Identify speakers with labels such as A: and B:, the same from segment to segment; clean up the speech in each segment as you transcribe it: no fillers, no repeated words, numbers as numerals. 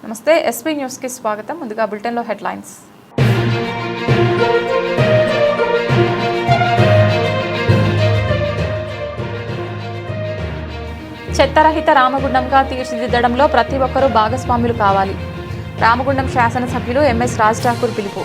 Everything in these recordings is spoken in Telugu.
A: నమస్తే ఎస్పీ న్యూస్ కి స్వాగతం. ముందుగా బులెటిన్ లో హెడ్లైన్స్. చెత్తరహిత రామగుండంగా తీర్చిదిద్దడంలో ప్రతి ఒక్కరూ భాగస్వాములు కావాలి. రామగుండం శాసనసభ్యులు ఎంఎస్ రాజ్ ఠాకూర్ పిలుపు.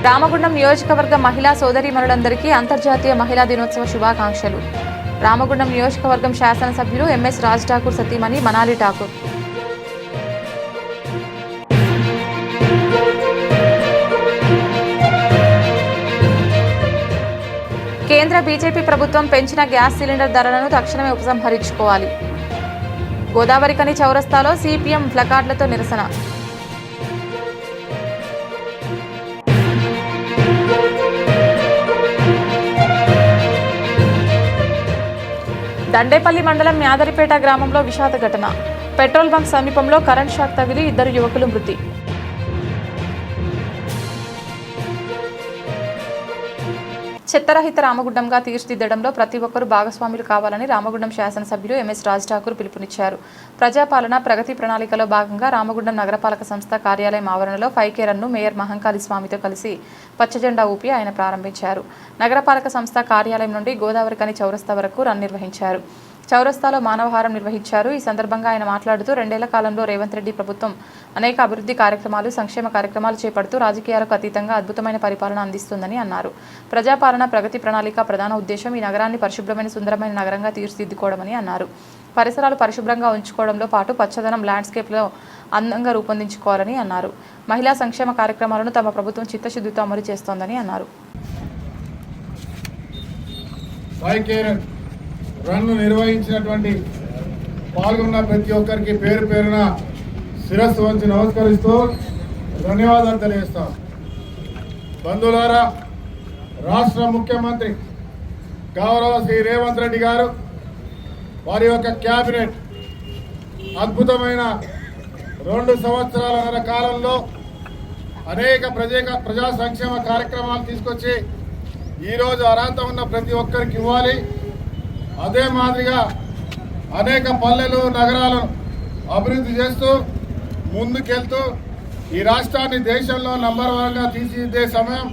A: రామగుండం నియోజకవర్గ మహిళా సోదరీమణులందరికీ అంతర్జాతీయ మహిళా దినోత్సవ శుభాకాంక్షలు. రామగుండం నియోజకవర్గం శాసనసభ్యులు ఎంఎస్ రాజ్ ఠాకూర్ సతీమణి మనాలి ఠాకూర్. కేంద్ర బీజేపీ ప్రభుత్వం పెంచిన గ్యాస్ సిలిండర్ ధరలను తక్షణమే ఉపసంహరించుకోవాలి. గోదావరికని చౌరస్తాలో సిపిఎం ప్లకార్డులతో నిరసన. దండేపల్లి మండలం మ్యాదరిపేట గ్రామంలో విషాద ఘటన. పెట్రోల్ బంక్ సమీపంలో కరెంట్ షాక్ తగిలి 2 యువకులు మృతి. చెత్తరహిత రామగుండంగా తీర్చిదిద్దడంలో ప్రతి ఒక్కరూ భాగస్వాములు కావాలని రామగుండం శాసనసభ్యులు ఎంఎస్ రాజ్ ఠాకూర్ పిలుపునిచ్చారు. ప్రజాపాలన ప్రగతి ప్రణాళికలో భాగంగా రామగుండం నగరపాలక సంస్థ కార్యాలయం ఆవరణలో 5K రన్ను మేయర్ మహంకాళి స్వామితో కలిసి పచ్చజెండా ఊపి ఆయన ప్రారంభించారు. నగరపాలక సంస్థ కార్యాలయం నుండి గోదావరికని చౌరస్తా వరకు రన్ నిర్వహించారు. చౌరస్తాలో మానవహారం నిర్వహించారు. ఈ సందర్భంగా ఆయన మాట్లాడుతూ 2 ఏళ్ల కాలంలో రేవంత్ రెడ్డి ప్రభుత్వం అనేక అభివృద్ధి కార్యక్రమాలు, సంక్షేమ కార్యక్రమాలు చేపడుతూ రాజకీయాలకు అతీతంగా అద్భుతమైన పరిపాలన అందిస్తుందని అన్నారు. ప్రజాపాలన ప్రగతి ప్రణాళిక ప్రధాన ఉద్దేశం ఈ నగరాన్ని పరిశుభ్రమైన సుందరమైన నగరంగా తీర్చిదిద్దుకోవడమని అన్నారు. పరిసరాలు పరిశుభ్రంగా ఉంచుకోవడంలో పాటు పచ్చదనం ల్యాండ్స్కేప్లో అందంగా రూపొందించుకోవాలని అన్నారు. మహిళా సంక్షేమ కార్యక్రమాలను తమ ప్రభుత్వం చిత్తశుద్ధితో అమలు చేస్తోందని అన్నారు.
B: రన్ను నిర్వహించినటువంటి పాల్గొన్న ప్రతి ఒక్కరికి పేరు పేరున శిరస్సు వంచి నమస్కరిస్తూ ధన్యవాదాలు తెలియజేస్తాం. బంధువులారా, రాష్ట్ర ముఖ్యమంత్రి గౌరవ శ్రీ రేవంత్ రెడ్డి గారు వారి యొక్క క్యాబినెట్ అద్భుతమైన 2 సంవత్సరాల కాలంలో అనేక ప్రజా సంక్షేమ కార్యక్రమాలు తీసుకొచ్చి ఈరోజు అర్హత ఉన్న ప్రతి ఒక్కరికి ఇవ్వాలి. అదే మాదిరిగా అనేక పల్లెలు, నగరాలను అభివృద్ధి చేస్తూ ముందుకెళ్తూ ఈ రాష్ట్రాన్ని దేశంలో నంబర్ 1గా తీర్చిదిద్దే సమయం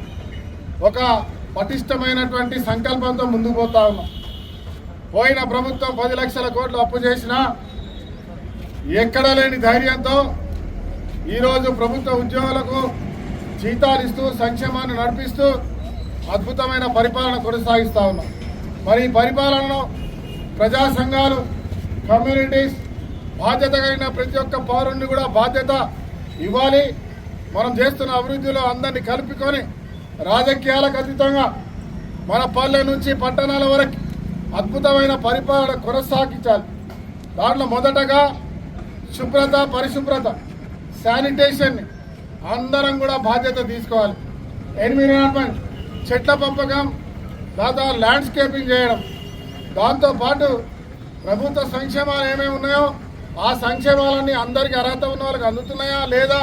B: ఒక పటిష్టమైనటువంటి సంకల్పంతో ముందుకు పోతా ఉన్నాం. పోయిన ప్రభుత్వం 10 లక్షల కోట్లు అప్పు చేసినా ఎక్కడా లేని ధైర్యంతో ఈరోజు ప్రభుత్వ ఉద్యోగులకు జీతాలు ఇస్తూ సంక్షేమాన్ని నడిపిస్తూ అద్భుతమైన పరిపాలన కొనసాగిస్తూ ఉన్నాం. మరి ఈ పరిపాలనలో ప్రజా సంఘాలు, కమ్యూనిటీస్ బాధ్యత కలిగిన ప్రతి ఒక్క పౌరుణ్ణి కూడా బాధ్యత ఇవ్వాలి. మనం చేస్తున్న అభివృద్ధిలో అందరినీ కలుపుకొని రాజకీయాలకు అతీతంగా మన పల్లె నుంచి పట్టణాల వరకు అద్భుతమైన పరిపాలన కొనసాగించాలి. దాంట్లో మొదటగా శుభ్రత, పరిశుభ్రత, శానిటేషన్ని అందరం కూడా బాధ్యత తీసుకోవాలి. ఎన్విరాన్మెంట్, చెట్ల పెంపకం, దాదాపు ల్యాండ్స్కేపింగ్ చేయడం, దాంతోపాటు ప్రభుత్వ సంక్షేమాలు ఏమేమి ఉన్నాయో ఆ సంక్షేమాలన్నీ అందరికీ అర్హత ఉన్న వాళ్ళకి అందుతున్నాయా లేదా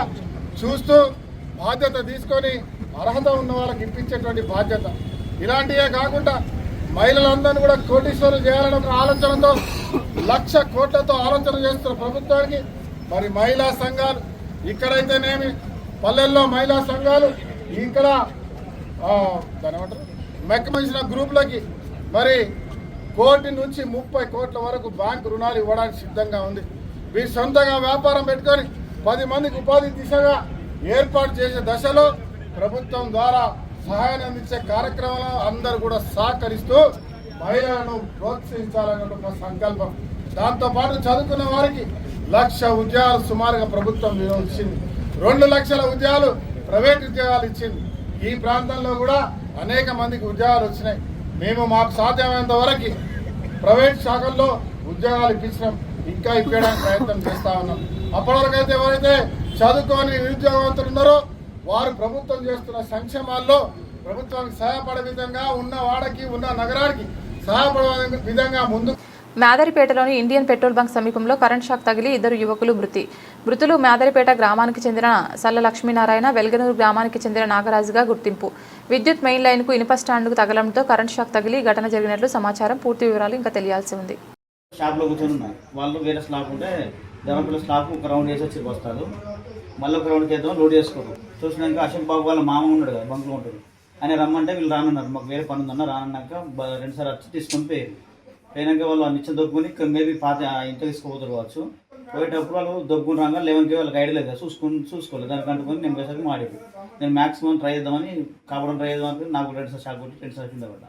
B: చూస్తూ బాధ్యత తీసుకొని అర్హత ఉన్న వాళ్ళకి ఇప్పించేటువంటి బాధ్యత. ఇలాంటివే కాకుండా మహిళలందరినీ కూడా కోటీశ్వరులు చేయాలనే ఒక ఆలోచనతో 1,00,000 కోట్లతో ఆలోచన చేస్తున్న ప్రభుత్వానికి మరి మహిళా సంఘాలు ఇక్కడైతేనేమి పల్లెల్లో మహిళా సంఘాలు ఇక్కడ దాని ఏమంటారు మెక్కమించిన గ్రూపులకి మరి 1 కోటి నుంచి 30 కోట్ల వరకు బ్యాంకు రుణాలు ఇవ్వడానికి సిద్ధంగా ఉంది. వీరు సొంతంగా వ్యాపారం పెట్టుకొని 10 మందికి ఉపాధి దిశగా ఏర్పాటు చేసే దశలో ప్రభుత్వం ద్వారా సహాయాన్ని అందించే కార్యక్రమాలను అందరూ కూడా సహకరిస్తూ మహిళలను ప్రోత్సహించాలనే ఒక సంకల్పం. దాంతోపాటు చదువుకున్న వారికి 1,00,000 ఉద్యోగాలు సుమారుగా ప్రభుత్వం ఇచ్చింది. 2 లక్షల ఉద్యోగాలు ప్రైవేట్ ఉద్యోగాలు ఇచ్చింది. ఈ ప్రాంతంలో కూడా అనేక మందికి ఉద్యోగాలు వచ్చినాయి. మేము మాకు సాధ్యమైనంత వరకు ప్రైవేట్ శాఖల్లో ఉద్యోగాలు ఇప్పించడం, ఇంకా ఇప్పడానికి ప్రయత్నం చేస్తూ ఉన్నాం. అప్పటివరకు అయితే ఎవరైతే చదువుకొని నిరుద్యోగవంతులు ఉన్నారో వారు ప్రభుత్వం చేస్తున్న సంక్షేమాల్లో ప్రభుత్వానికి సహాయపడే విధంగా ఉన్న వాడకి, ఉన్న నగరానికి సహాయపడే విధంగా ముందు
A: మేదరిపేటలోని ఇండియన్ పెట్రోల్ బంక్ సమీపంలో కరెంట్ షాక్ తగిలి 2 యువకులు మృతులు మేదరిపేట గ్రామానికి చెందిన సల్ల లక్ష్మీనారాయణ, వెల్గనూరు గ్రామానికి చెందిన నాగరాజుగా గుర్తింపు. విద్యుత్ మెయిన్ లైన్కు ఇనుప స్టాండ్కు తగలడంతో కరెంట్ షాక్ తగిలి ఘటన జరిగినట్లు సమాచారం. పూర్తి వివరాలు ఇంకా తెలియాల్సి ఉంది.
C: షాప్లో కూర్చొని ఉన్నారు వాళ్ళు. వేరే స్లాబ్ ఉంటే దేవరపల్లి స్లాబ్ ఒక రౌండ్ వేసి వచ్చి వస్తారు. మళ్ళీ ఒక రౌండ్ చేద్దాం లోడ్ చేసుకోరు. చూసినాక అశోక్ బాబు వాళ్ళ మామ ఉన్నాడు కదా, బంకులో ఉంటాడు, ఆయన రమ్మంటే వీళ్ళు రానున్నారు. మాకు వేరే పని ఉందన్న రానన్నాక 2 సార్లు వచ్చి తీసుకొని పోయినాక వాళ్ళు నిత్యం దొబ్బుని మేబీ పాత ఇంట్లో తీసుకుపోతారు కావచ్చు. పోయేటప్పుడు వాళ్ళు దొబ్బుని రాగా 11కి వాళ్ళకి ఐడియా లేదు, చూసుకోలేదు. దానికి అంటుకొని నేను పోయేసరికి మాడిపోయి నేను మ్యాక్సిమం ట్రై చేద్దామని కాపాడడం ట్రై చేద్దామని నాకు 2 సార్లు షాక్ కొట్టి 2 సార్లు కింద పడ్డా.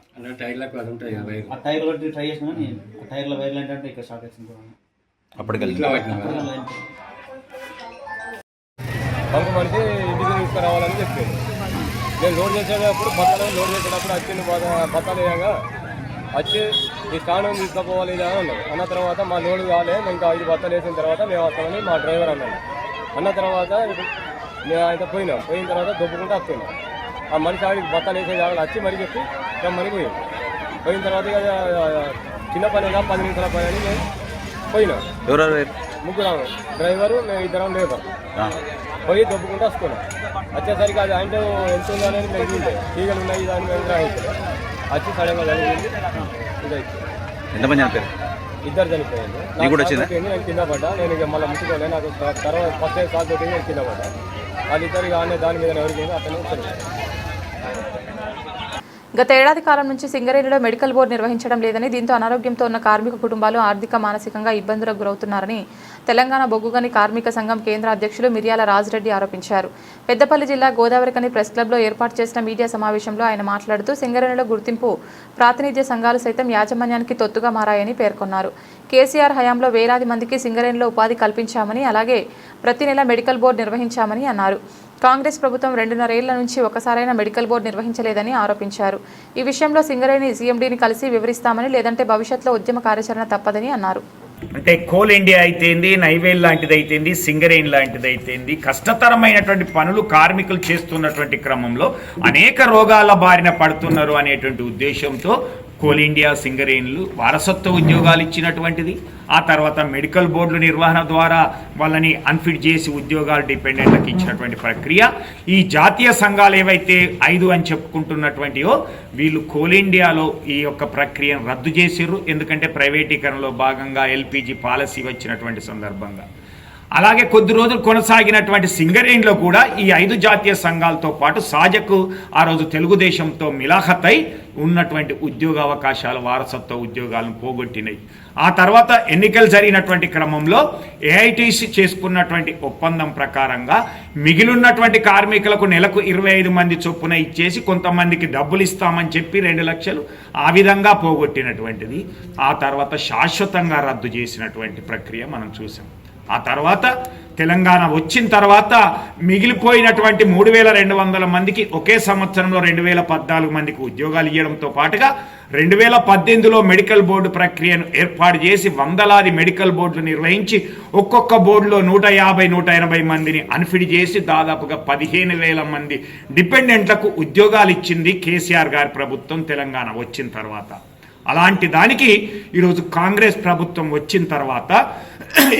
C: ఆ టైర్ కొట్టి ట్రై చేసినా కానీ ఆ టైర్లో వైర్లు ఏంటంటే ఇక్కడ షాక్ వచ్చింది.
D: బంకు మనిషి ఇంటికి తీసుకురావాలని చెప్పాడు. నేను లోడ్ చేసేటప్పుడు లోడ్ చేసేటప్పుడు వచ్చింది బత్తాలు వేయగా వచ్చి ఈ స్టాండ్ తీసుకుపోవాలి ఇది అని అన్నాడు. అన్న తర్వాత మా లోడ్ కాలే, ఇంకా 5 బత్తాలు వేసిన తర్వాత మేము వస్తామని మా డ్రైవర్ అన్నాడు. అన్న తర్వాత మేము ఆయన పోయిన తర్వాత దొబ్బుకుంటూ వస్తున్నాం. ఆ మనిషి ఆడికి బత్తాలు వేసే జాగాలు వచ్చి మరి చెప్పి రమ్మని పోయిన తర్వాత చిన్న పని 10 నిమిషాల పని అని మేము పోయినాం. ముగ్గురు డ్రైవరు, మేము 2 లేబర్ పోయి దొబ్బుకుంటూ వస్తున్నాం. వచ్చేసరికి అది అంటే ఎంత ఉందనేది మేము చూస్తే తీగలు ఉన్నాయి దాన్ని మేము గ్రహించాం. వచ్చి సడన్గా జరిగింది.
E: ఎంతమంది చనిపోయారు?
D: 2 చనిపోయింది. నేను కింద పడ్డా. నేను ఇక మళ్ళీ ముట్టుకోలే. నాకు తర్వాత ఫస్ట్ టైం సాగు కొట్టి నేను కింద పడ్డా. వాళ్ళిద్దరు ఆనే దాని మీద ఎవరికి అతను చనిపోయాడు.
A: గత ఏడాది కాలం నుంచి సింగరేణిలో మెడికల్ బోర్డు నిర్వహించడం లేదని, దీంతో అనారోగ్యంతో ఉన్న కార్మిక కుటుంబాలు ఆర్థిక మానసికంగా ఇబ్బందులకు గురవుతున్నారని తెలంగాణ బొగ్గుగని కార్మిక సంఘం కేంద్ర అధ్యక్షులు మిర్యాల రాజిరెడ్డి ఆరోపించారు. పెద్దపల్లి జిల్లా గోదావరికని ప్రెస్ క్లబ్లో ఏర్పాటు చేసిన మీడియా సమావేశంలో ఆయన మాట్లాడుతూ సింగరేణిలో గుర్తింపు ప్రాతినిధ్య సంఘాలు సైతం యాజమాన్యానికి తొత్తుగా మారాయని పేర్కొన్నారు. కేసీఆర్ హయాంలో వేలాది మందికి సింగరేణిలో ఉపాధి కల్పించామని, అలాగే ప్రతి నెల మెడికల్ బోర్డు నిర్వహించామని అన్నారు. కాంగ్రెస్ ప్రభుత్వం 2.5 ఏళ్ల నుంచి ఒకసారైనా మెడికల్ బోర్డు నిర్వహించలేదని ఆరోపించారు. ఈ విషయంలో సింగరేణి సీఎండీని కలిసి వివరిస్తామని, లేదంటే భవిష్యత్తులో ఉద్యమ కార్యాచరణ తప్పదని అన్నారు.
F: అంటే కోల్ ఇండియా అయితేంది, నైవేల్ లాంటిది అయితేంది, సింగరేణి లాంటిది అయితేంది, కష్టతరమైనటువంటి పనులు కార్మికులు చేస్తున్నటువంటి క్రమంలో అనేక రోగాల బారిన పడుతున్నారు అనేటువంటి ఉద్దేశంతో కోల్ ఇండియా సింగరేణులు వారసత్వ ఉద్యోగాలు ఇచ్చినటువంటిది. ఆ తర్వాత మెడికల్ బోర్డుల నిర్వహణ ద్వారా వాళ్ళని అన్ఫిట్ చేసి ఉద్యోగాలు డిపెండెంట్లకు ఇచ్చినటువంటి ప్రక్రియ. ఈ జాతీయ సంఘాలు ఏవైతే 5 అని చెప్పుకుంటున్నటువంటివో వీళ్ళు కోల్ ఇండియాలో ఈ యొక్క ప్రక్రియను రద్దు చేసిర్రు. ఎందుకంటే ప్రైవేటీకరణలో భాగంగా ఎల్పిజి పాలసీ వచ్చినటువంటి సందర్భంగా. అలాగే కొద్ది రోజులు కొనసాగినటువంటి సింగరేణిలో కూడా ఈ 5 జాతీయ సంఘాలతో పాటు సాజకు ఆ రోజు తెలుగుదేశంతో మిలాఖతై ఉన్నటువంటి ఉద్యోగ అవకాశాల వారసత్వ ఉద్యోగాలను పోగొట్టినాయి. ఆ తర్వాత ఎన్నికలు జరిగినటువంటి క్రమంలో ఏఐటీసీ చేసుకున్నటువంటి ఒప్పందం ప్రకారంగా మిగిలినటువంటి కార్మికులకు నెలకు 25 మంది చొప్పున ఇచ్చేసి కొంతమందికి డబ్బులు ఇస్తామని చెప్పి 2 లక్షలు ఆ విధంగా పోగొట్టినటువంటిది ఆ తర్వాత శాశ్వతంగా రద్దు చేసినటువంటి ప్రక్రియ మనం చూసాం. ఆ తర్వాత తెలంగాణ వచ్చిన తర్వాత మిగిలిపోయినటువంటి 3200 మందికి ఒకే సంవత్సరంలో 2014 మందికి ఉద్యోగాలు ఇవ్వడంతో పాటుగా 2018లో మెడికల్ బోర్డు ప్రక్రియను ఏర్పాటు చేసి వందలాది మెడికల్ బోర్డులు నిర్వహించి ఒక్కొక్క బోర్డులో 150-180 మందిని అన్ఫిట్ చేసి దాదాపుగా 15,000 మంది డిపెండెంట్లకు ఉద్యోగాలు ఇచ్చింది కేసీఆర్ గారి ప్రభుత్వం తెలంగాణ వచ్చిన తర్వాత. అలాంటి దానికి ఈరోజు కాంగ్రెస్ ప్రభుత్వం వచ్చిన తర్వాత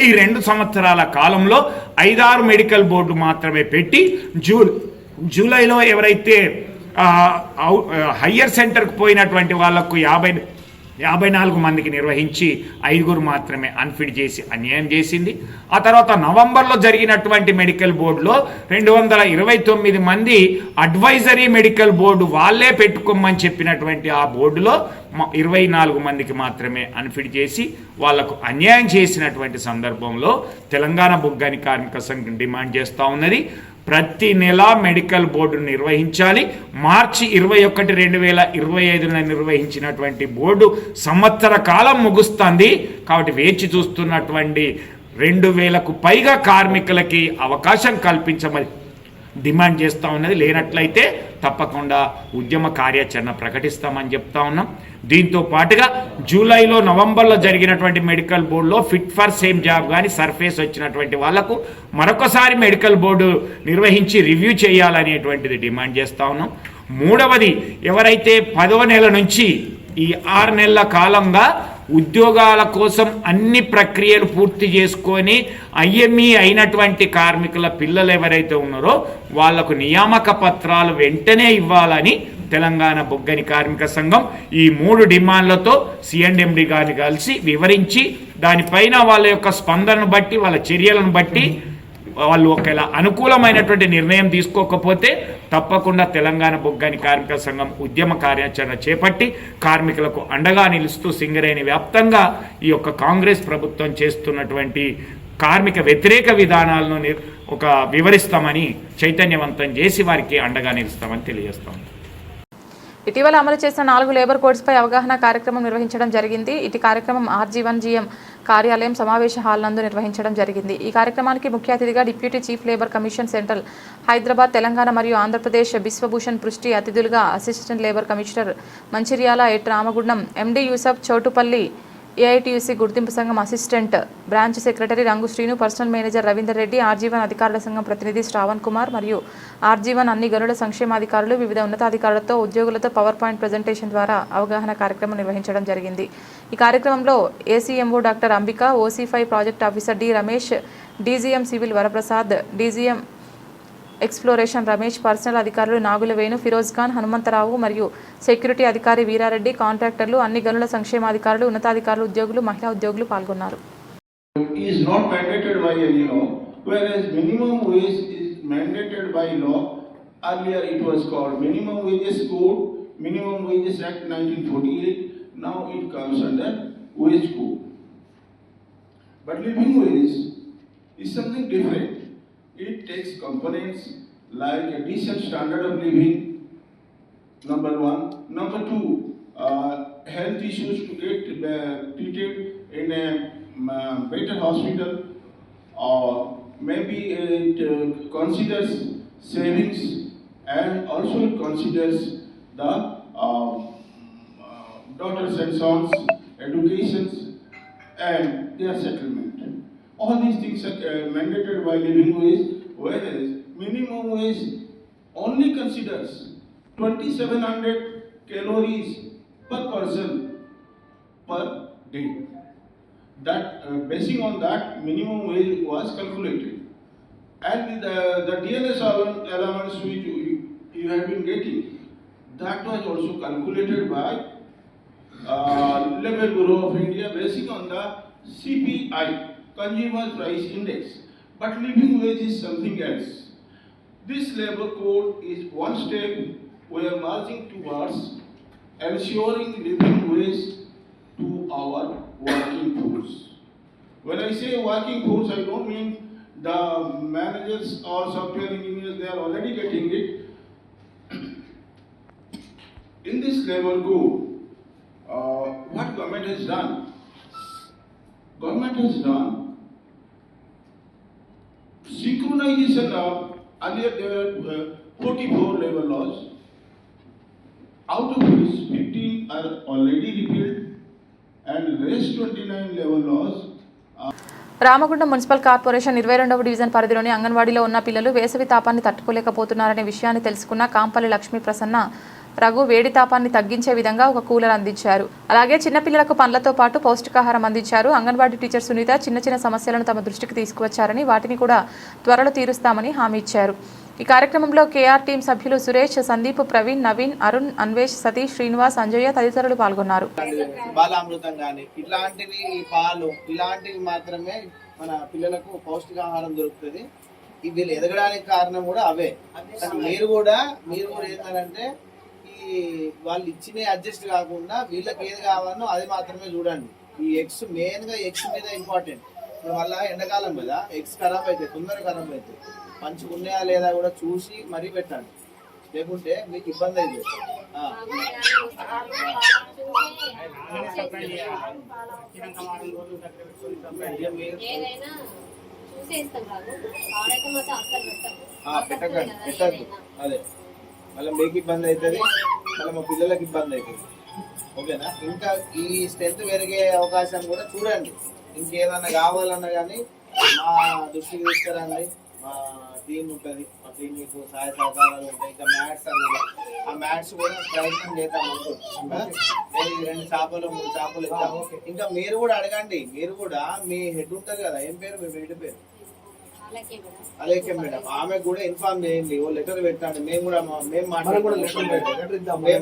F: ఈ 2 సంవత్సరాల కాలంలో 5-6 మెడికల్ బోర్డు మాత్రమే పెట్టి జూలైలో ఎవరైతే హయ్యర్ సెంటర్కి పోయినటువంటి వాళ్లకు 54 మందికి నిర్వహించి 5 మాత్రమే అన్ఫిట్ చేసి అన్యాయం చేసింది. ఆ తర్వాత నవంబర్లో జరిగినటువంటి మెడికల్ బోర్డులో 229 మంది అడ్వైజరీ మెడికల్ బోర్డు వాళ్ళే పెట్టుకోమని చెప్పినటువంటి ఆ బోర్డులో 24 మందికి మాత్రమే అన్ఫిట్ చేసి వాళ్లకు అన్యాయం చేసినటువంటి సందర్భంలో తెలంగాణ బొగ్గుగని కార్మిక సంఘం డిమాండ్ చేస్తూ ఉన్నది, ప్రతి నెల మెడికల్ బోర్డు నిర్వహించాలి. మార్చి 21, 2025 నిర్వహించినటువంటి బోర్డు సంవత్సర కాలం ముగుస్తుంది. కాబట్టి వేచి చూస్తున్నటువంటి 2000కు పైగా కార్మికులకి అవకాశం కల్పించమని డిమాండ్ చేస్తూ ఉన్నది. లేనట్లయితే తప్పకుండా ఉద్యమ కార్యాచరణ ప్రకటిస్తామని చెప్తా ఉన్నాం. దీంతో పాటుగా జూలైలో నవంబర్లో జరిగినటువంటి మెడికల్ బోర్డులో ఫిట్ ఫర్ సేమ్ జాబ్ కానీ సర్ఫేస్ వచ్చినటువంటి వాళ్లకు మరొకసారి మెడికల్ బోర్డు నిర్వహించి రివ్యూ చేయాలనేటువంటిది డిమాండ్ చేస్తూ ఉన్నాం. మూడవది, ఎవరైతే 10వ నెల నుంచి ఈ 6 నెలల కాలంగా ఉద్యోగాల కోసం అన్ని ప్రక్రియలు పూర్తి చేసుకొని ఐఎంఈ అయినటువంటి కార్మికుల పిల్లలు ఎవరైతే ఉన్నారో వాళ్లకు నియామక పత్రాలు వెంటనే ఇవ్వాలని తెలంగాణ బొగ్గని కార్మిక సంఘం ఈ 3 డిమాండ్లతో సిఎండ్ఎండి గారిని కలిసి వివరించి దానిపైన వాళ్ళ యొక్క స్పందనను బట్టి వాళ్ళ చర్యలను బట్టి వాళ్ళు ఒకవేళ అనుకూలమైనటువంటి నిర్ణయం తీసుకోకపోతే తప్పకుండా తెలంగాణ బొగ్గని కార్మిక సంఘం ఉద్యమ కార్యాచరణ చేపట్టి కార్మికులకు అండగా నిలుస్తూ సింగరేణి వ్యాప్తంగా ఈ యొక్క కాంగ్రెస్ ప్రభుత్వం చేస్తున్నటువంటి కార్మిక వ్యతిరేక విధానాలను వివరిస్తామని చైతన్యవంతం చేసి వారికి అండగా నిలుస్తామని తెలియజేస్తాం.
A: ఇటీవల అమలు చేసిన 4 లేబర్ కోడ్స్పై అవగాహన కార్యక్రమం నిర్వహించడం జరిగింది. ఇటు కార్యక్రమం RG1GM కార్యాలయం సమావేశ హాల్ నందు నిర్వహించడం జరిగింది. ఈ కార్యక్రమానికి ముఖ్య అతిథిగా deputy chief labour commission central Hyderabad, Telangana మరియు ఆంధ్రప్రదేశ్ బిశ్వభూషణ్ పృష్టి అతిథులుగా assistant labour commissioner Mancherial at Ramagundam MD Yusuf Choutupalli, AITUC గుర్తింపు సంఘం assistant branch secretary Rangu Srinu, personal manager Ravinder Reddy, RG1 అధికారుల సంఘం ప్రతినిధి శ్రావణ్ కుమార్ మరియు RG1 అన్ని గనుల సంక్షేమాధికారులు, వివిధ ఉన్నతాధికారులతో ఉద్యోగులతో పవర్ పాయింట్ ప్రజెంటేషన్ ద్వారా అవగాహన కార్యక్రమం నిర్వహించడం జరిగింది. ఈ కార్యక్రమంలో ACMO doctor Ambika, OC5 project officer D Ramesh, DGM civil Varaprasad, DGM exploration Ramesh, personal అధికారులు నాగుల వేణు, ఫిరోజ్ ఖాన్, హనుమంతరావు మరియు సెక్యూరిటీ అధికారి వీరారెడ్డి, కాంట్రాక్టర్లు, అన్ని గనుల సంక్షేమాధికారులు, ఉన్నతాధికారులు, ఉద్యోగులు, మహిళా ఉద్యోగులు పాల్గొన్నారు.
G: Is not mandated by any law, whereas minimum wage is mandated by law. Earlier it was called Minimum Wages Code, Minimum Wages Act 1948. Now it comes under Wage Code. But living wage is something different. It takes components like a decent standard of living, number one. Number two, health issues to get treated in a better hospital, or maybe it considers savings, and also it considers the daughters and sons' educations and their settlement. All these things are mandated by living wage, whereas minimum wage only considers 2,700 calories per person per day. That basing on that minimum wage was calculated, and the DNS allowance which you have been getting, that was also calculated by Labour Bureau of India basing on the CPI, Consumer Price Index. But living wage is something else. This labor code is one step we are marching towards ensuring living wage to our working force. When I say working force, I don't mean the managers or software engineers, they are already getting it. In this labor code, what government has done? Government has done synchronization of, earlier there were 44 labor laws, out of which 15 are already repealed, and rest 29 labor laws.
A: Ramagundam municipal corporation 22వ డివిజన్ పరిధిలోని అంగన్వాడీలో ఉన్న పిల్లలు వేసవి తాపాన్ని తట్టుకోలేకపోతున్నారనే విషయాన్ని తెలుసుకున్న కాంపల్లి లక్ష్మీ ప్రసన్న రఘు వేడి తాపాన్ని తగ్గించే విధంగా ఒక కూలర్ అందించారు. అలాగే చిన్నపిల్లలకు పండ్లతో పాటు పౌష్టికాహారం అందించారు. అంగన్వాడీ టీచర్ సునీత చిన్న సమస్యలను తమ దృష్టికి తీసుకువచ్చారని వాటిని కూడా త్వరలో తీరుస్తామని హామీ ఇచ్చారు. ఈ కార్యక్రమంలో కేఆర్ టీం సభ్యులు సురేష్, సందీప్, ప్రవీణ్, నవీన్, అరుణ్, అన్వేష్, సతీష్, శ్రీనివాస్, అంజయ్య తదితరులు పాల్గొన్నారు.
H: బాలామృతం కానీ ఇట్లాంటివి, పాలు ఇలాంటివి మాత్రమే మన పిల్లలకు పౌష్టికాహారం దొరుకుతుంది. వీళ్ళు ఎదగడానికి కారణం కూడా అవే. మీరు కూడా ఏంటంటే వాళ్ళు ఇచ్చిన అడ్జస్ట్ కాకుండా వీళ్ళకి ఏది కావాలో అది మాత్రమే చూడండి. ఈ ఎగ్స్ మెయిన్ గా ఎగ్స్ మీద ఇంపార్టెంట్. ఇప్పుడు వల్ల ఎండాకాలం కదా ఎగ్స్ ఖరాబ్ అవుతాయి, తొందరగా ఖరాబ్ అవుతాయి. మంచిగా ఉన్నాయా లేదా కూడా చూసి మరీ పెట్టండి, లేకుంటే మీకు ఇబ్బంది అవుతుంది. పెట్టద్దు, అదే మళ్ళీ మీకు ఇబ్బంది అవుతుంది, మళ్ళీ మా పిల్లలకి ఇబ్బంది అవుతుంది. ఓకేనా? ఇంకా ఈ స్ట్రెంత్ పెరిగే అవకాశం కూడా చూడండి. ఇంకేదన్నా కావాలన్నా కానీ మా దృష్టికి తీసుకురండి, మా టీమ్ ఉంటుంది, ఆ టీం మీకు సహాయ సహకారాలు ఉంటాయి. ఇంకా మ్యాట్స్ అన్నది, ఆ మ్యాట్స్ కూడా ప్రయత్నం చేద్దాం అనుకుంటున్నా. 2 చేపలు 3 చేపలు ఇద్దాం. ఇంకా మీరు కూడా అడగండి, మీరు కూడా మీ హెడ్ ఉంటుంది కదా, ఏం పేరు మీ హెడ్ పేరు? అలాగే మేడం, ఆమె కూడా ఇన్ఫార్మ్ చేయండి, ఓ లెటర్ పెట్టండి. మేము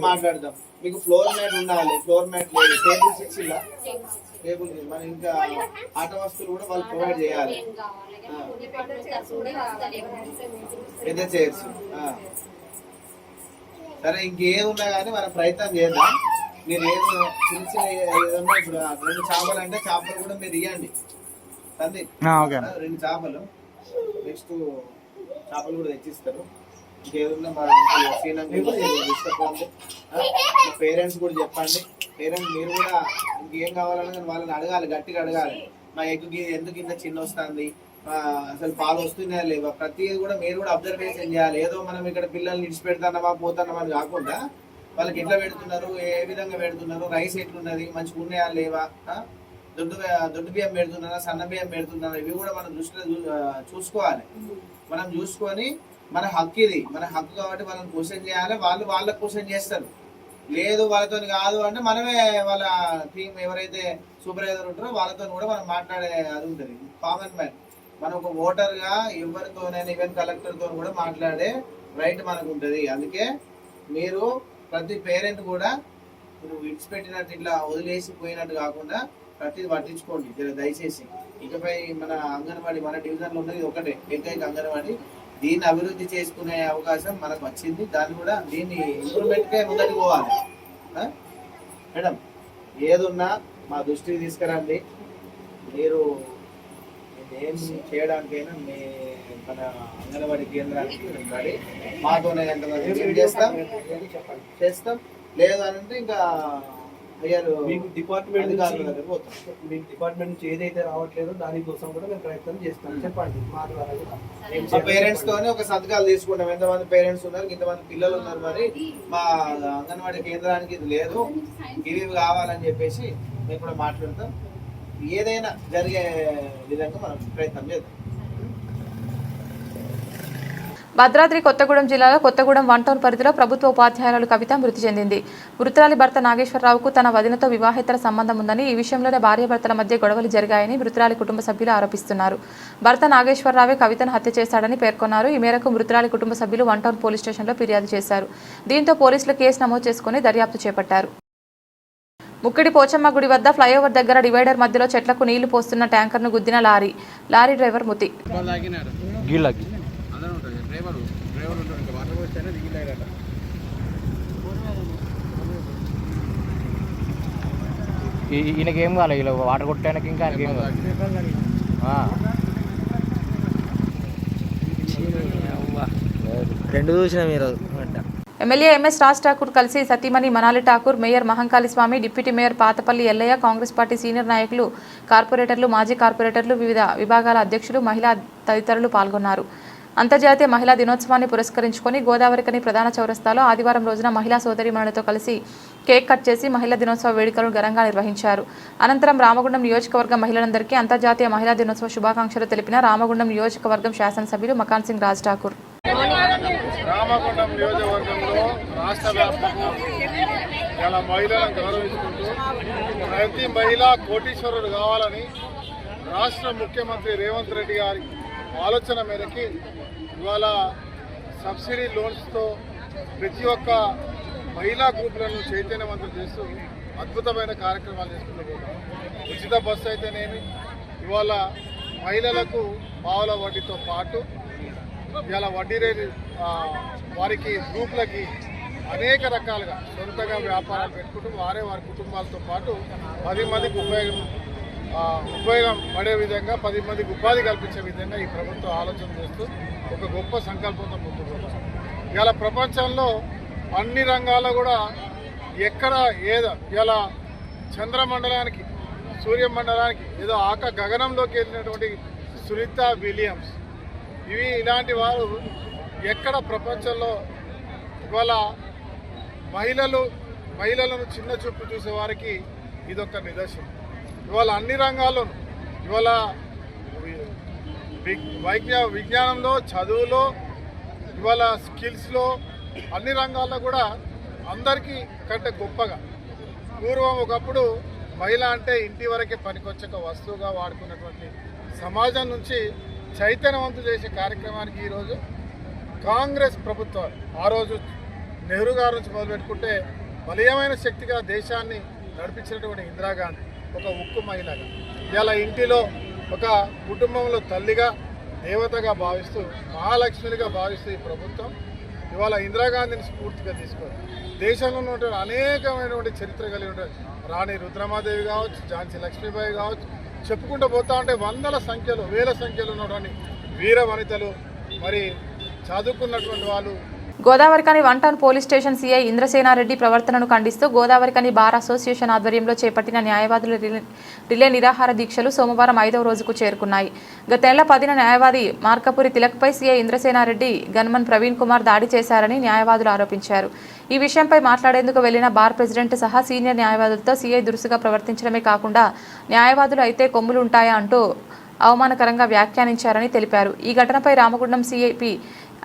H: మాట్లాడదాం. మీకు ఫ్లోర్ మ్యాట్ ఉండాలి, ఫ్లోర్ మ్యాట్ లేదు, టేబుల్స్ ఇచ్చిందా? టేబుల్ మనం ఇంకా ఆట వస్తువులు కూడా వాళ్ళు ప్రొవైడ్ చేయాలి. పెద్ద చైర్స్. సరే, ఇంకేది ఉన్నా కానీ మనం ప్రయత్నం చేద్దాం. మీరు ఏదో చిన్న చిన్న ఏదన్నా ఇప్పుడు 2 చేపలు అంటే చేపలు కూడా మీరు ఇవ్వండి సందీప్. 2 చేపలు, నెక్స్ట్ చేపలు కూడా తెచ్చిస్తారు. ఇంకేదన్నా మా పేరెంట్స్ కూడా చెప్పండి. పేరెంట్స్ మీరు కూడా ఇంకేం కావాలన్నా వాళ్ళని అడగాలి, గట్టిగా అడగాలి. మా ఎగ్గుకి ఎందుకు ఇంత చిన్న వస్తుంది, అసలు పాలు వస్తున్నాయా లేవా, ప్రతిదీ కూడా మీరు కూడా అబ్జర్వేషన్ చేయాలి. ఏదో మనం ఇక్కడ పిల్లల్ని ఇడిచిపెడతామా పోతామా అని కాకుండా వాళ్ళకి ఎట్లా పెడుతున్నారు, ఏ విధంగా పెడుతున్నారు, రైస్ ఎట్లున్నది, మంచిగా ఉన్నాయా లేవా, దొడ్డు బియ్యం పెడుతున్నారా, సన్న బియ్యం పెడుతున్నారా, ఇవి కూడా మనం దృష్టిలో చూసుకోవాలి. మనం చూసుకొని మన హక్కు ఇది, మన హక్కు కాబట్టి వాళ్ళని క్వశ్చన్ చేయాలి. వాళ్ళకి క్వశ్చన్ చేస్తారు. లేదు వాళ్ళతో కాదు అంటే మనమే వాళ్ళ టీం ఎవరైతే సూపర్వైజర్ ఉంటారో వాళ్ళతో కూడా మనం మాట్లాడే అది ఉంటుంది. కామన్ మ్యాన్, మనం ఒక ఓటర్గా ఎవరితోనైనా ఈవెన్ కలెక్టర్తో కూడా మాట్లాడే రైట్ మనకు ఉంటుంది. అందుకే మీరు ప్రతి పేరెంట్ కూడా మీరు విడిచిపెట్టినట్టు ఇట్లా వదిలేసి పోయినట్టు కాకుండా ప్రతిది పట్టించుకోండి దయచేసి. ఇకపై మన అంగన్వాడీ, మన డివిజన్లో ఉన్నది ఒకటే ఏకైక అంగన్వాడీ. దీన్ని అభివృద్ధి చేసుకునే అవకాశం మనకు వచ్చింది. దీన్ని ఇంప్రూవ్మెంట్కే ముందరికి పోవాలి. మేడం, ఏదున్నా మా దృష్టికి తీసుకురండి. మీరు ఏం చేయడానికైనా మన అంగన్వాడీ కేంద్రానికి రెడీ. మాతోనే ఎంతమంది చేస్తాం. లేదు అని అంటే ఇంకా
I: మీకు డిపార్ట్మెంట్ నుంచి ఏదైతే రావట్లేదో దానికోసం కూడా మేము ప్రయత్నం చేస్తాం. చెప్పండి, మా ద్వారా
H: పేరెంట్స్ తోనే ఒక సంతకాలు తీసుకుంటాం. ఎంతమంది పేరెంట్స్ ఉన్నారు, ఇంతమంది పిల్లలు ఉన్నారు, మరి మా అంగన్వాడీ కేంద్రానికి ఇది లేదు, ఇవి కావాలని చెప్పేసి మేము కూడా మాట్లాడతాం. ఏదైనా జరిగే విధంగా మనం ప్రయత్నం చేద్దాం.
A: భద్రాద్రి కొత్తగూడెం జిల్లాలో కొత్తగూడెం 1 టౌన్ పరిధిలో ప్రభుత్వ ఉపాధ్యాయురాలు కవిత మృతి చెందింది. మృతురాలి భర్త నాగేశ్వరరావుకు తన వదినతో వివాహేతర సంబంధం ఉందని, ఈ విషయంలోనే భార్యాభర్తల మధ్య గొడవలు జరిగాయని మృతురాలి కుటుంబ సభ్యులు ఆరోపిస్తున్నారు. భర్త నాగేశ్వరరావే కవితను హత్య చేశాడని పేర్కొన్నారు. ఈ మేరకు మృతురాలి కుటుంబ సభ్యులు 1 టౌన్ పోలీస్ స్టేషన్లో ఫిర్యాదు చేశారు. దీంతో పోలీసులు కేసు నమోదు చేసుకుని దర్యాప్తు చేపట్టారు. ముక్కిడి పోచమ్మ గుడి వద్ద ఫ్లైఓవర్ దగ్గర డివైడర్ మధ్యలో చెట్లకు నీళ్లు పోస్తున్న ట్యాంకర్ను గుద్దిన లారీ డ్రైవర్ మృతి.
J: ఈయనకేం కాలేదు, ఇలా వాటర్ కొట్టడానికి ఇంకా ఆయనకేం కాదు. రెండు చూసిన మీరు.
A: ఎమ్మెల్యే ఎంఎస్ రాజ్ ఠాకూర్ కలిసి సతీమణి Manali Thakur, mayor Mahankali Swamy, deputy mayor Patapalli Ellaiah, Congress party senior నాయకులు, కార్పొరేటర్లు, మాజీ కార్పొరేటర్లు, వివిధ విభాగాల అధ్యక్షులు, మహిళా తదితరులు పాల్గొన్నారు. అంతర్జాతీయ మహిళా దినోత్సవాన్ని పురస్కరించుకొని గోదావరికని ప్రధాన చౌరస్తాలో ఆదివారం రోజున మహిళా సోదరీమణులతో కలిసి కేక్ కట్ చేసి మహిళా దినోత్సవ వేడుకలను ఘనంగా నిర్వహించారు. అనంతరం రామగుండం నియోజకవర్గం మహిళలందరికీ అంతర్జాతీయ మహిళా దినోత్సవ శుభాకాంక్షలు తెలిపిన రామగుండం నియోజకవర్గం శాసనసభ్యులు మకాన్ సింగ్ రాజ్ ఠాకూర్.
B: రామగుండం నియోజకవర్గంలో రాష్ట్ర వ్యాప్తంగా ఇలా మహిళలను గౌరవించుకుంటూ ప్రతి మహిళ కోటీశ్వరుడు కావాలని రాష్ట్ర ముఖ్యమంత్రి రేవంత్ రెడ్డి గారి ఆలోచన మేరకి ఇవాళ సబ్సిడీ లోన్స్తో ప్రతి ఒక్క మహిళా గ్రూపులను చైతన్యవంతం చేస్తూ అద్భుతమైన కార్యక్రమాలు చేసుకుంటూ ఉచిత బస్సు అయితేనేమి, ఇవాళ మహిళలకు పావుల వడ్డీతో పాటు ఇలా వడ్డీ రేటు వారికి గ్రూపులకి అనేక రకాలుగా సొంతంగా వ్యాపారాలు పెట్టుకుంటూ వారి కుటుంబాలతో పాటు 10 మందికి ఉపయోగం పడే విధంగా 10 మందికి ఉపాధి కల్పించే విధంగా ఈ ప్రభుత్వం ఆలోచన చేస్తూ ఒక గొప్ప సంకల్పంతో ముందుకు వస్తుంది. ఇలా ప్రపంచంలో అన్ని రంగాల్లో కూడా ఎక్కడ ఏదో ఇలా చంద్రమండలానికి, సూర్యమండలానికి ఏదో గగనంలోకి వెళ్ళినటువంటి సునీత విలియమ్స్, ఇలాంటి వారు ఎక్కడ ప్రపంచంలో ఇవాళ మహిళలను చిన్న చూపు చూసే వారికి ఇదొక నిదర్శనం. ఇవాళ అన్ని రంగాల్లోనూ ఇవాళ విజ్ఞానంలో, చదువులో, ఇవాళ స్కిల్స్లో, అన్ని రంగాల్లో కూడా అందరికీ కంటే గొప్పగా. పూర్వం ఒకప్పుడు మహిళ అంటే ఇంటి వరకే పనికొచ్చక వస్తువుగా వాడుకున్నటువంటి సమాజం నుంచి చైతన్యవంతులు చేసే కార్యక్రమానికి ఈరోజు కాంగ్రెస్ ప్రభుత్వం, ఆ రోజు నెహ్రూ గారి నుంచి మొదలుపెట్టుకుంటే బలీయమైన శక్తిగా దేశాన్ని నడిపించినటువంటి ఇందిరాగాంధీ ఒక ఉక్కు మహిళగా, ఇలా ఇంటిలో ఒక కుటుంబంలో తల్లిగా, దేవతగా భావిస్తూ, మహాలక్ష్మిగా భావిస్తూ ఈ ప్రభుత్వం ఇవాళ ఇందిరాగాంధీని స్ఫూర్తిగా తీసుకొని దేశంలో ఉన్నటువంటి అనేకమైనటువంటి చరిత్ర కలిగి ఉంటుంది. రాణి రుద్రమాదేవి కావచ్చు, ఝాన్సీ లక్ష్మీబాయి కావచ్చు, చెప్పుకుంటూ పోతా ఉంటే వందల సంఖ్యలో, వేల సంఖ్యలో ఉన్నటువంటి వీర వనితలు, మరి చదువుకున్నటువంటి వాళ్ళు.
A: Godavarikhani 1 town police station CI Indrasena Reddy ప్రవర్తనను ఖండిస్తూ గోదావరికని బార్ అసోసియేషన్ ఆధ్వర్యంలో చేపట్టిన న్యాయవాదుల రిలే నిరాహార దీక్షలు సోమవారం 5వ రోజుకు చేరుకున్నాయి. గత నెల 10న న్యాయవాది మార్కపురి తిలక్పై సీఐ ఇంద్రసేనారెడ్డి, గన్మన్ ప్రవీణ్ కుమార్ దాడి చేశారని న్యాయవాదులు ఆరోపించారు. ఈ విషయంపై మాట్లాడేందుకు వెళ్లిన బార్ ప్రెసిడెంట్ సహా సీనియర్ న్యాయవాదులతో సీఐ దురుసుగా ప్రవర్తించడమే కాకుండా న్యాయవాదులు అయితే కొమ్ములు ఉంటాయా అంటూ అవమానకరంగా వ్యాఖ్యానించారని తెలిపారు. ఈ ఘటనపై రామగుండం సీఐపీ,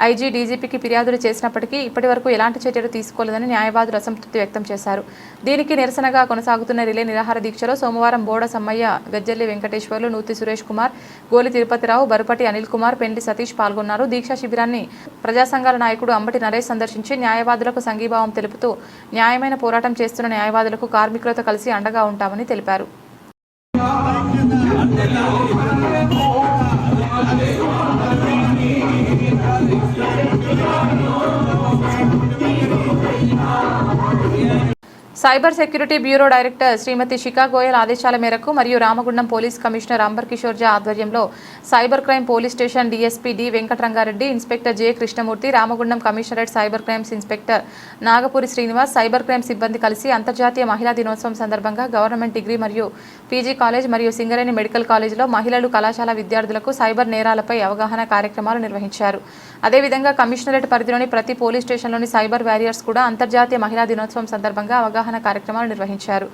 A: ఐజీ, డీజీపీకి ఫిర్యాదులు చేసినప్పటికీ ఇప్పటివరకు ఎలాంటి చర్యలు తీసుకోలేదని న్యాయవాదులు అసంతృప్తి వ్యక్తం చేశారు. దీనికి నిరసనగా కొనసాగుతున్న రిలే నిరాహార దీక్షలో సోమవారం బోడ సమ్మయ్య, గజ్జల్లి వెంకటేశ్వర్లు, నూతి సురేష్ కుమార్, గోలి తిరుపతిరావు, బరుపటి అనిల్ కుమార్, పెండ్లి సతీష్ పాల్గొన్నారు. దీక్షా శిబిరాన్ని ప్రజా సంఘాల నాయకుడు అంబటి నరేష్ సందర్శించి న్యాయవాదులకు సంఘీభావం తెలుపుతూ న్యాయమైన పోరాటం చేస్తున్న న్యాయవాదులకు కార్మికులతో కలిసి అండగా ఉంటామని తెలిపారు. Cyber security bureau director Srimati Shikha Goyal ఆదేశాల మేరకు మరియు రామగుండం పోలీస్ కమిషనర్ అంబర్ కిషోర్ జా ఆధ్వర్యంలో cyber crime police station DSP D Venkataranga Reddy, inspector J Krishnamurthy, Ramagundam commissionerate cyber crimes inspector Nagapuri Srinivas, cyber crime సిబ్బంది కలిసి అంతర్జాతీయ మహిళా దినోత్సవం సందర్భంగా గవర్నమెంట్ డిగ్రీ మరియు పీజీ కాలేజ్ మరియు సింగరేణి మెడికల్ కాలేజీలో మహిళలు, కళాశాల విద్యార్థులకు సైబర్ నేరాలపై అవగాహన కార్యక్రమాలు నిర్వహించారు. అదేవిధంగా కమిషనరేట్ పరిధిలోని ప్రతి పోలీస్ స్టేషన్లోని సైబర్ వారియర్స్ కూడా అంతర్జాతీయ మహిళా దినోత్సవం సందర్భంగా అవగాహన కార్యక్రమాలు నిర్వహించారు.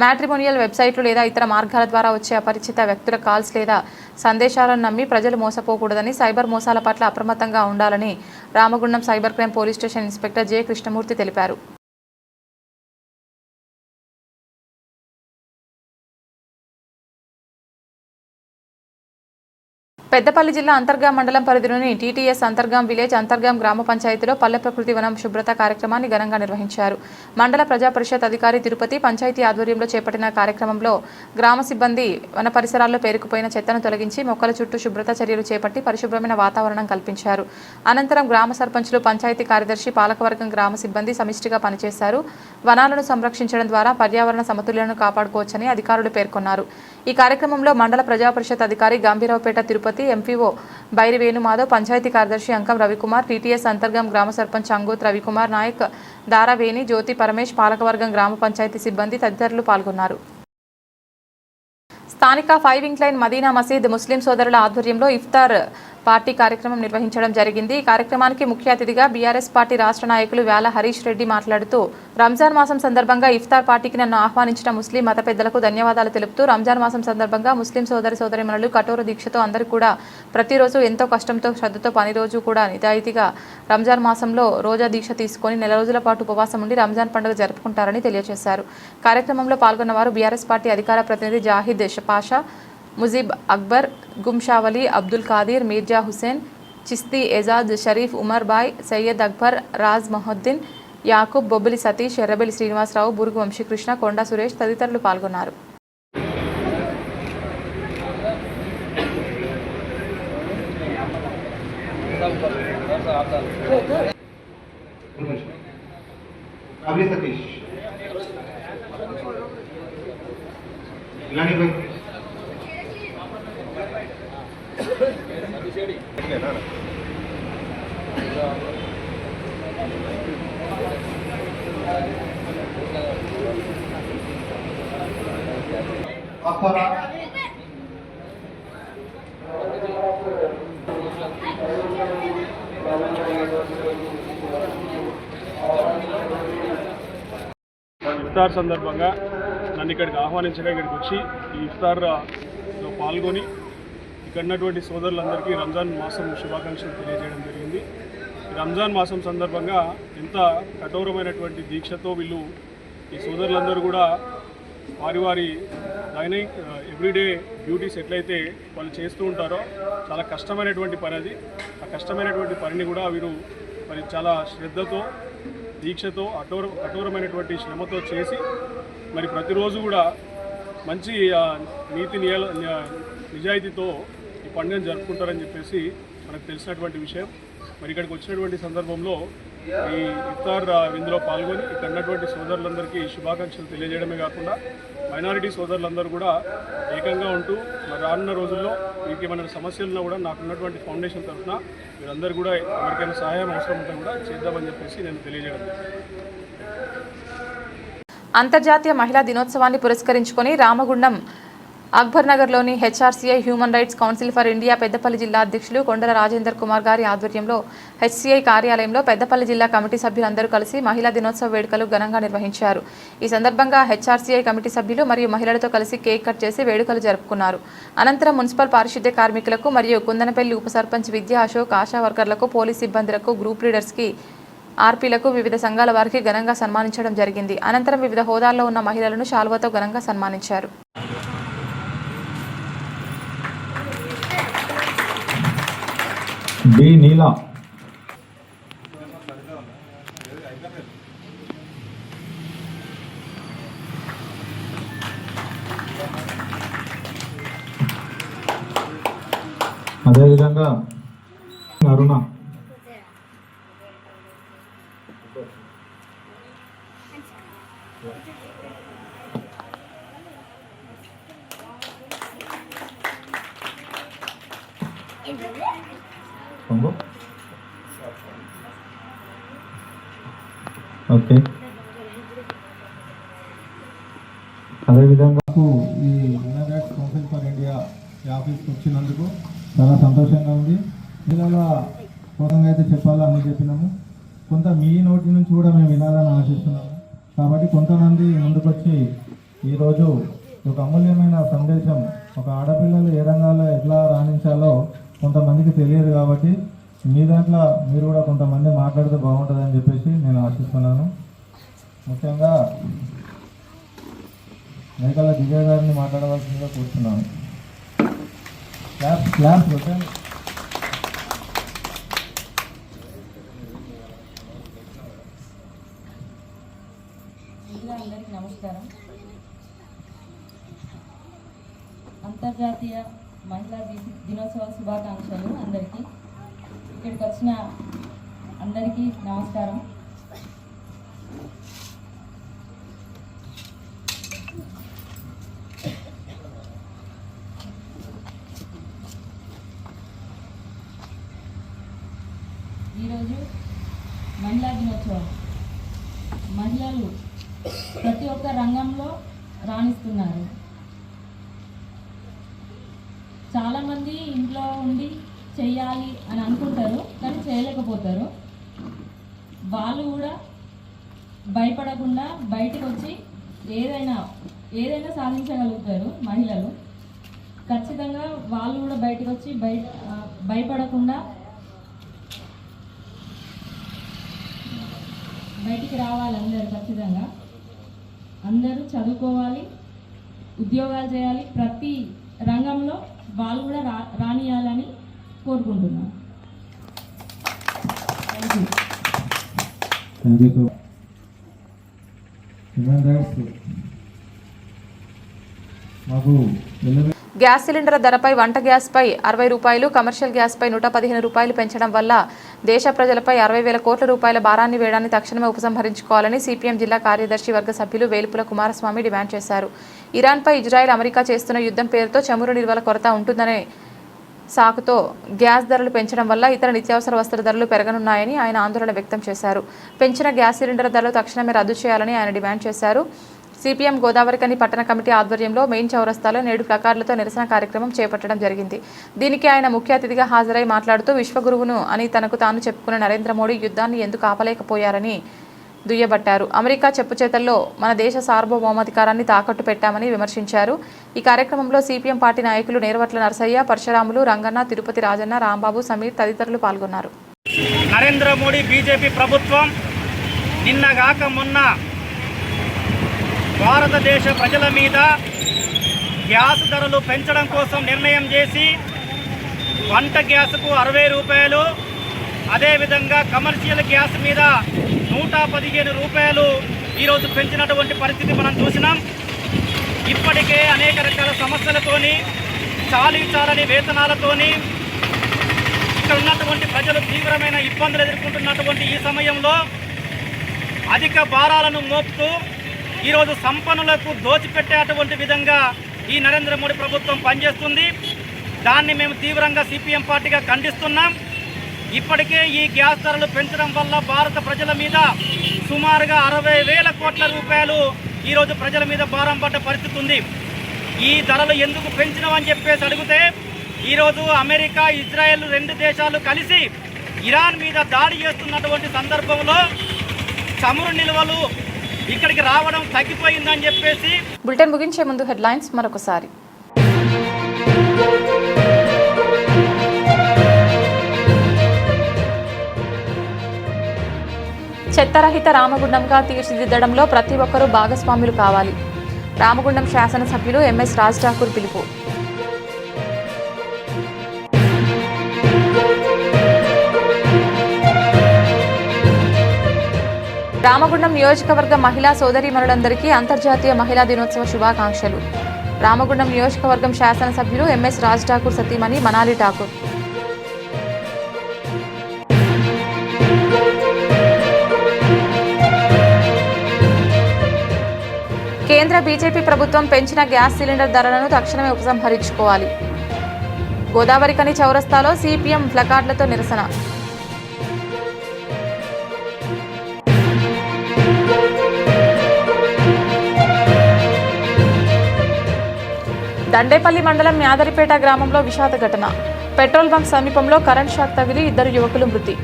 A: మ్యాట్రిమోనియల్ వెబ్సైట్లు లేదా ఇతర మార్గాల ద్వారా వచ్చే అపరిచిత వ్యక్తుల కాల్స్ లేదా సందేశాలను నమ్మి ప్రజలు మోసపోకూడదని, సైబర్ మోసాల పట్ల అప్రమత్తంగా ఉండాలని Ramagundam cyber crime police station inspector J Krishnamurthy తెలిపారు. పెద్దపల్లి జిల్లా అంతర్గాం మండలం పరిధిలోని టీటీఎస్ అంతర్గాం విలేజ్ అంతర్గాం గ్రామ పంచాయతీలో పల్లె ప్రకృతి వనం శుభ్రత కార్యక్రమాన్ని ఘనంగా నిర్వహించారు. మండల ప్రజా పరిషత్ అధికారి తిరుపతి, పంచాయతీ ఆధ్వర్యంలో చేపట్టిన కార్యక్రమంలో గ్రామ సిబ్బంది వన పరిసరాల్లో పేరుకుపోయిన చెత్తను తొలగించి మొక్కల చుట్టూ శుభ్రత చర్యలు చేపట్టి పరిశుభ్రమైన వాతావరణం కల్పించారు. అనంతరం గ్రామ సర్పంచులు, పంచాయతీ కార్యదర్శి, పాలకవర్గం, గ్రామ సిబ్బంది సమిష్టిగా పనిచేశారు. వనాలను సంరక్షించడం ద్వారా పర్యావరణ సమతుల్యతను కాపాడుకోవచ్చని అధికారులు పేర్కొన్నారు. ఈ కార్యక్రమంలో మండల ప్రజా పరిషత్ అధికారి గంభీరావుపేట తిరుపతి, ఎంపీఓ బైరి వేణుమాధవ్, పంచాయతీ కార్యదర్శి అంకం రవికుమార్, టీటీఎస్ అంతర్గం గ్రామ సర్పంచ్ అంగోత్ రవికుమార్ నాయక్, దారావేణి, జ్యోతి పరమేష్, పాలకవర్గం, గ్రామ పంచాయతీ సిబ్బంది తదితరులు పాల్గొన్నారు. స్థానిక 5 ఇంక్లైన్ మదీనా మసీద్ ముస్లిం సోదరుల ఆధ్వర్యంలో ఇఫ్తార్ పార్టీ కార్యక్రమం నిర్వహించడం జరిగింది. ఈ కార్యక్రమానికి ముఖ్య అతిథిగా బీఆర్ఎస్ పార్టీ రాష్ట్ర నాయకులు వ్యాల హరీష్ రెడ్డి మాట్లాడుతూ రంజాన్ మాసం సందర్భంగా ఇఫ్తార్ పార్టీకి నన్ను ఆహ్వానించిన ముస్లిం మత పెద్దలకు ధన్యవాదాలు తెలుపుతూ రంజాన్ మాసం సందర్భంగా ముస్లిం సోదరిమణులు కఠోర దీక్షతో అందరూ కూడా ప్రతిరోజు ఎంతో కష్టంతో, శ్రద్ధతో పని రోజు కూడా నిజాయితీగా రంజాన్ మాసంలో రోజా దీక్ష తీసుకొని నెల రోజుల పాటు ఉపవాసం ఉండి రంజాన్ పండుగ జరుపుకుంటారని తెలియజేశారు. కార్యక్రమంలో పాల్గొన్న వారు బీఆర్ఎస్ పార్టీ అధికార ప్రతినిధి జాహిద్ పాషా, ముజీబ్ అక్బర్, గుంషావలి, అబ్దుల్ ఖాదీర్, మీర్జా హుసేన్, చిస్తీ, ఎజాద్, షరీఫ్, ఉమర్ బాయ్, సయ్యద్ అక్బర్, రాజ్ మొహద్దీన్, యాకూబ్, బొబ్బిలి సతీష్, ఎర్రబెల్లి శ్రీనివాసరావు, బురుగు వంశీకృష్ణ, కొండా సురేష్ తదితరులు పాల్గొన్నారు.
K: ఇఫ్తార్ సందర్భంగా నన్ను ఇక్కడికి ఆహ్వానించగా ఇక్కడికి వచ్చి ఈ ఇఫ్తార్లో పాల్గొని ఇక్కడ ఉన్నటువంటి సోదరులందరికీ రంజాన్ మాసం శుభాకాంక్షలు తెలియజేయడం జరిగింది. రంజాన్ మాసం సందర్భంగా ఎంత కఠోరమైనటువంటి దీక్షతో వీళ్ళు ఈ సోదరులందరూ కూడా వారి డైనింగ్ ఎవ్రీడే డ్యూటీస్ ఎట్లయితే వాళ్ళు చేస్తూ ఉంటారో చాలా కష్టమైనటువంటి పని అది. ఆ కష్టమైనటువంటి పనిని కూడా వీరు మరి చాలా శ్రద్ధతో దీక్షతో కఠోరమైనటువంటి శ్రమతో చేసి మరి ప్రతిరోజు కూడా మంచి నీతి నిజాయితీతో ఈ పండుగను జరుపుకుంటారని చెప్పేసి మనకు తెలిసినటువంటి విషయం. మరి ఇక్కడికి వచ్చినటువంటి సందర్భంలో ఈ ఇఫ్తార్ విందులో పాల్గొని ఇక్కడ ఉన్నటువంటి సోదరులందరికీ శుభాకాంక్షలు తెలియజేయడమే కాకుండా మైనారిటీ సోదరులందరూ కూడా ఏకంగా ఉంటూ మరి రానున్న రోజుల్లో మీకు ఏమైనా సమస్యలున్నా కూడా నాకున్నటువంటి ఫౌండేషన్ తరఫున మీరందరూ కూడా ఎవరికైనా సహాయం అవసరం ఉంటే కూడా చేద్దామని చెప్పేసి నేను తెలియజేయడం.
A: అంతర్జాతీయ మహిళా దినోత్సవాన్ని పురస్కరించుకొని రామగుండం అక్బర్ నగర్లోని HRCI human rights council for India Peddapalli జిల్లా అధ్యక్షులు కొండల రాజేందర్ కుమార్ గారి ఆధ్వర్యంలో హెచ్సీఐ కార్యాలయంలో పెద్దపల్లి జిల్లా కమిటీ సభ్యులందరూ కలిసి మహిళా దినోత్సవ వేడుకలు ఘనంగా నిర్వహించారు. ఈ సందర్భంగా హెచ్ఆర్సీఐ కమిటీ సభ్యులు మరియు మహిళలతో కలిసి కేక్ కట్ చేసి వేడుకలు జరుపుకున్నారు. అనంతరం మున్సిపల్ పారిశుద్ధ్య కార్మికులకు మరియు కుందనపల్లి ఉప సర్పంచ్ విద్యా అశోక్, ఆశా వర్కర్లకు, పోలీస్ సిబ్బందులకు, గ్రూప్ లీడర్స్కి, ఆర్పీలకు, వివిధ సంఘాల వారికి ఘనంగా సన్మానించడం జరిగింది. అనంతరం వివిధ హోదాల్లో ఉన్న మహిళలను శాలువాతో ఘనంగా సన్మానించారు.
L: డి నీలా అదేవిధంగా అరుణ ఓకే. అదేవిధంగా ఈ human rights council for India ఆఫీస్కి వచ్చినందుకు చాలా సంతోషంగా ఉంది. పిల్లల కోసంగా అయితే చెప్పాలో అని చెప్పినాము. కొంత మీ నోటి నుంచి కూడా మేము వినాలని ఆశిస్తున్నాము. కాబట్టి కొంతమంది ముందుకొచ్చి ఈరోజు ఒక అమూల్యమైన సందేశం, ఒక ఆడపిల్లలు ఏ రంగాల్లో ఎట్లా రాణించాలో కొంతమందికి తెలియదు. కాబట్టి మీ దాంట్లో మీరు కూడా కొంతమంది మాట్లాడితే బాగుంటుందని చెప్పేసి నేను ఆశిస్తున్నాను. ముఖ్యంగా మేకల దివ్య గారిని మాట్లాడవలసిందిగా కూర్చున్నాను. క్లాస్ వచ్చాను.
M: అందరికీ నమస్కారం. అంతర్జాతీయ మహిళా దినోత్సవ శుభాకాంక్షలు అందరికీ. ఇక్కడికి వచ్చిన అందరికీ నమస్కారం. ఈరోజు మహిళా దినోత్సవం. మహిళలు ప్రతి ఒక్క రంగంలో రాణిస్తున్నారు. చాలామంది ఇంట్లో ఉండి చెయ్యాలి అని అనుకుంటారు, కానీ చేయలేకపోతారు. వాళ్ళు కూడా భయపడకుండా బయటకు వచ్చి ఏదైనా సాధించగలుగుతారు. మహిళలు ఖచ్చితంగా వాళ్ళు కూడా బయటకు వచ్చి భయపడకుండా బయటికి రావాలి. అందరూ ఖచ్చితంగా అందరూ చదువుకోవాలి, ఉద్యోగాలు చేయాలి. ప్రతి రంగంలో వాళ్ళు కూడా రానియాలని కోరుకుంటున్నాను.
A: గ్యాస్ సిలిండర్ ధరపై వంట గ్యాస్పై 60 రూపాయలు, కమర్షియల్ గ్యాస్పై 115 రూపాయలు పెంచడం వల్ల దేశ ప్రజలపై 60,000 కోట్ల రూపాయల భారాన్ని వేయడాన్ని తక్షణమే ఉపసంహరించుకోవాలని సిపిఎం జిల్లా కార్యదర్శి వర్గ సభ్యులు వేలుపుల కుమారస్వామి డిమాండ్ చేశారు. ఇరాన్పై ఇజ్రాయెల్, అమెరికా చేస్తున్న యుద్ధం పేరుతో చమురు నిల్వల కొరత ఉంటుందనే సాకుతో గ్యాస్ ధరలు పెంచడం వల్ల ఇతర నిత్యావసర వస్తువుల ధరలు పెరగనున్నాయని ఆయన ఆందోళన వ్యక్తం చేశారు. పెంచిన గ్యాస్ సిలిండర్ ధరలు తక్షణమే రద్దు చేయాలని ఆయన డిమాండ్ చేశారు. సిపిఎం గోదావరికని పట్టణ కమిటీ ఆధ్వర్యంలో మెయిన్ చౌరస్తాలో నేడు ప్లకార్డులతో నిరసన కార్యక్రమం చేపట్టడం జరిగింది. దీనికి ఆయన ముఖ్య అతిథిగా హాజరై మాట్లాడుతూ విశ్వగురువును అని తనకు తాను చెప్పుకున్న నరేంద్ర మోడీ యుద్ధాన్ని ఎందుకు ఆపలేకపోయారని దుయ్యబట్టారు. అమెరికా చెప్పుచేతల్లో మన దేశ సార్వభౌమాధికారాన్ని తాకట్టు పెట్టామని విమర్శించారు. ఈ కార్యక్రమంలో సిపిఎం పార్టీ నాయకులు నేరవట్ల నరసయ్య, పరశురాములు, రంగన్న, తిరుపతి రాజన్న, రాంబాబు, సమీర్ తదితరులు పాల్గొన్నారు.
N: నరేంద్ర మోడీ బీజేపీ ప్రభుత్వం నిన్నగాక మొన్న భారతదేశ ప్రజల మీద గ్యాస్ ధరలు పెంచడం కోసం నిర్ణయం చేసి వంట గ్యాస్కు 60 రూపాయలు, అదేవిధంగా కమర్షియల్ గ్యాస్ మీద 115 రూపాయలు ఈరోజు పెంచినటువంటి పరిస్థితి మనం చూసినాం. ఇప్పటికే అనేక రకాల సమస్యలతోని, చాలని వేతనాలతోని ఇక్కడ ఉన్నటువంటి ప్రజలు తీవ్రమైన ఇబ్బందులు ఎదుర్కొంటున్నటువంటి ఈ సమయంలో అధిక భారాలను మోపుతూ ఈరోజు సంపన్నులకు దోచిపెట్టేటువంటి విధంగా ఈ నరేంద్ర మోడీ ప్రభుత్వం పనిచేస్తుంది. దాన్ని మేము తీవ్రంగా సిపిఎం పార్టీగా ఖండిస్తున్నాం. ఇప్పటికే ఈ గ్యాస్ ధరలు పెంచడం వల్ల భారత ప్రజల మీద సుమారుగా 60,000 కోట్ల రూపాయలు ఈరోజు ప్రజల మీద భారం పడ్డ పరిస్థితి ఉంది. ఈ ధరలు ఎందుకు పెంచినామని చెప్పేసి అడిగితే ఈరోజు అమెరికా, ఇజ్రాయెల్ 2 దేశాలు కలిసి ఇరాన్ మీద దాడి చేస్తున్నటువంటి సందర్భంలో చమురు నిల్వలు ఇక్కడికి రావడం తగ్గిపోయిందని చెప్పేసి.
A: బులెటిన్ ముగించే ముందు హెడ్లైన్స్ మరొకసారి. చెత్తరహిత రామగుండంగా తీర్చిదిద్దడంలో ప్రతి ఒక్కరూ భాగస్వాములు కావాలి. రామగుండం శాసనసభ్యులు ఎంఎస్ రాజ్ ఠాకూర్ పిలుపు. రామగుండం నియోజకవర్గ మహిళా సోదరీమణులందరికీ అంతర్జాతీయ మహిళా దినోత్సవ శుభాకాంక్షలు. రామగుండం నియోజకవర్గం శాసనసభ్యులు ఎంఎస్ రాజ్ ఠాకూర్ సతీమణి మనాలి ఠాకూర్. కేంద్ర బీజేపీ ప్రభుత్వం పెంచిన గ్యాస్ సిలిండర్ ధరలను తక్షణమే ఉపసంహరించుకోవాలి. గోదావరికని చౌరస్తాలో సిపిఎం ప్లకార్డులతో నిరసన. దండేపల్లి మండలం మ్యాదరిపేట గ్రామంలో విషాద ఘటన. పెట్రోల్ బంక్ సమీపంలో కరెంట్ షాక్ తగిలి 2 యువకులు మృతి.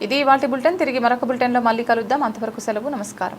A: ఇది ఇవాల్టి బులెటిన్. తిరిగి మరొక బులెటిన్లో మళ్ళీ కలుద్దాం. అంతవరకు సెలవు. నమస్కారం.